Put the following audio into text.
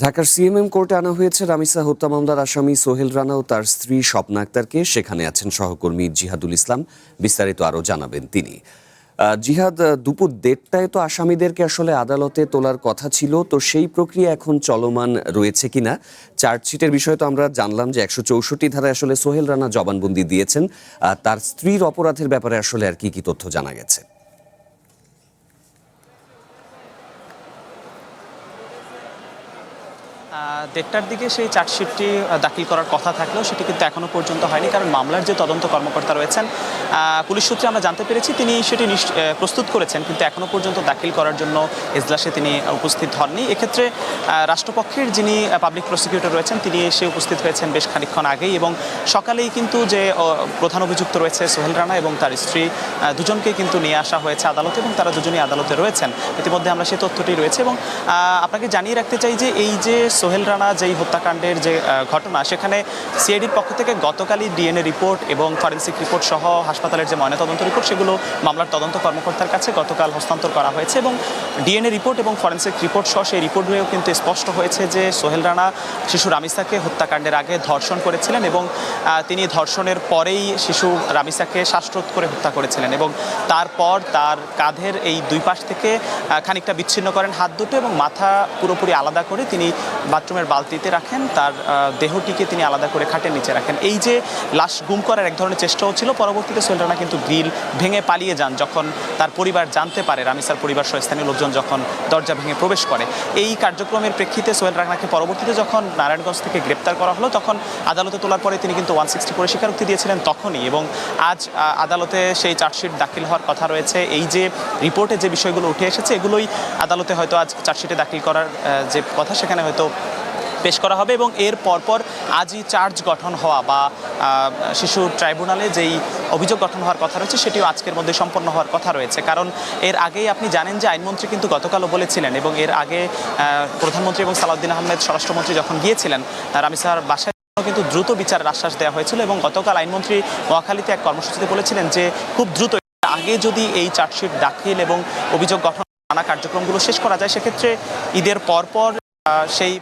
ঢাকার সিএমএম কোর্টে আনা হয়েছে রামিসা হত্যা মামলার আসামি সোহেল রানা ও তার স্ত্রী স্বপ্না আক্তারকে। সেখানে আছেন সহকর্মী জিহাদুল ইসলাম। বিস্তারিত আরও জানাবেন তিনি। জিহাদ, দুপুর 1:30টায় তো আসামিদেরকে আসলে আদালতে তোলার কথা ছিল, তো সেই প্রক্রিয়া এখন চলমান রয়েছে কিনা? চার্জশিটের বিষয়ে তো আমরা জানলাম যে 164 ধারায় আসলে সোহেল রানা জবানবন্দি দিয়েছেন। তার স্ত্রীর অপরাধের ব্যাপারে আসলে আর কি কি তথ্য জানা গেছে? 1:30টার দিকে সেই চার্জশিটটি দাখিল করার কথা থাকলেও সেটি কিন্তু এখনো পর্যন্ত হয়নি, কারণ মামলার যে তদন্ত কর্মকর্তা রয়েছেন পুলিশ সূত্রে আমরা জানতে পেরেছি তিনি সেটি প্রস্তুত করেছেন, কিন্তু এখনো পর্যন্ত দাখিল করার জন্য এজলাসে তিনি উপস্থিত হননি। এক্ষেত্রে রাষ্ট্রপক্ষের যিনি পাবলিক প্রসিকিউটর রয়েছেন তিনি এসে উপস্থিত হয়েছেন বেশ খানিকক্ষণ আগেই, এবং সকালেই কিন্তু যে প্রধান অভিযুক্ত রয়েছে সোহেল রানা এবং তার স্ত্রী দুজনকে কিন্তু নিয়ে আসা হয়েছে আদালতে, এবং তারা দুজনই আদালতে রয়েছেন। ইতিমধ্যে আমরা সেই তথ্যটি রয়েছে, এবং আপনাকে জানিয়ে রাখতে চাই যে এই যে সোহেল রানা যেই হত্যাকাণ্ডের যে ঘটনা, সেখানে সিআইডির পক্ষ থেকে গতকালই ডিএনএ রিপোর্ট এবং ফরেন্সিক রিপোর্ট সহ হাসপাতালের যে ময়নাতদন্ত রিপোর্ট সেগুলো মামলার তদন্ত কর্মকর্তার কাছে গতকাল হস্তান্তর করা হয়েছে, এবং ডিএনএ রিপোর্ট এবং ফরেন্সিক রিপোর্ট সহ সেই রিপোর্টগুলোও কিন্তু স্পষ্ট হয়েছে যে সোহেল রানা শিশু রামিসাকে হত্যাকাণ্ডের আগে ধর্ষণ করেছিলেন, এবং তিনি ধর্ষণের পরেই শিশু রামিসাকে শ্বাসরোধ করে হত্যা করেছিলেন, এবং তারপর তার কাঁধের এই দুই পাশ থেকে খানিকটা বিচ্ছিন্ন করেন হাত দুটো, এবং মাথা পুরোপুরি আলাদা করে তিনি বাথরুমের বালতিতে রাখেন, তার দেহটিকে তিনি আলাদা করে খাটের নিচে রাখেন। এই যে লাশ গুম করার এক ধরনের চেষ্টাও ছিল। পরবর্তীতে সোহেল রানা কিন্তু গ্রিল ভেঙে পালিয়ে যান যখন তার পরিবার জানতে পারে, রামিসার পরিবার সহ স্থানীয় লোকজন যখন দরজা ভেঙে প্রবেশ করে। এই কার্যক্রমের প্রেক্ষিতে সোহেল রানাকে পরবর্তীতে যখন নারায়ণগঞ্জ থেকে গ্রেপ্তার করা হলো, তখন আদালতে তোলার পরে তিনি কিন্তু 160 করে স্বীকারোক্তি দিয়েছিলেন তখনই, এবং আজ আদালতে সেই চার্জশিট দাখিল হওয়ার কথা রয়েছে। এই যে রিপোর্টে যে বিষয়গুলো উঠে এসেছে এগুলোই আদালতে হয়তো আজ চার্জশিটে দাখিল করার যে কথা সেখানে হয়তো পেশ করা হবে, এবং এর পরপর আজই চার্জ গঠন হওয়া বা শিশু ট্রাইব্যুনালে যেই অভিযোগ গঠন হওয়ার কথা রয়েছে সেটিও আজকের মধ্যে সম্পন্ন হওয়ার কথা রয়েছে। কারণ এর আগেই আপনি জানেন যে আইনমন্ত্রী কিন্তু গতকালও বলেছিলেন, এবং এর আগে প্রধানমন্ত্রী এবং সালাউদ্দিন আহমেদ স্বরাষ্ট্রমন্ত্রী যখন গিয়েছিলেন রামিসার বাসায় কিন্তু দ্রুত বিচারের আশ্বাস দেওয়া হয়েছিল, এবং গতকাল আইনমন্ত্রী নোয়াখালীতে এক কর্মসূচিতে বলেছিলেন যে খুব দ্রুত আগে যদি এই চার্জশিট দাখিল এবং অভিযোগ গঠন নানা কার্যক্রমগুলো শেষ করা যায়, সেক্ষেত্রে ঈদের পরপর সেই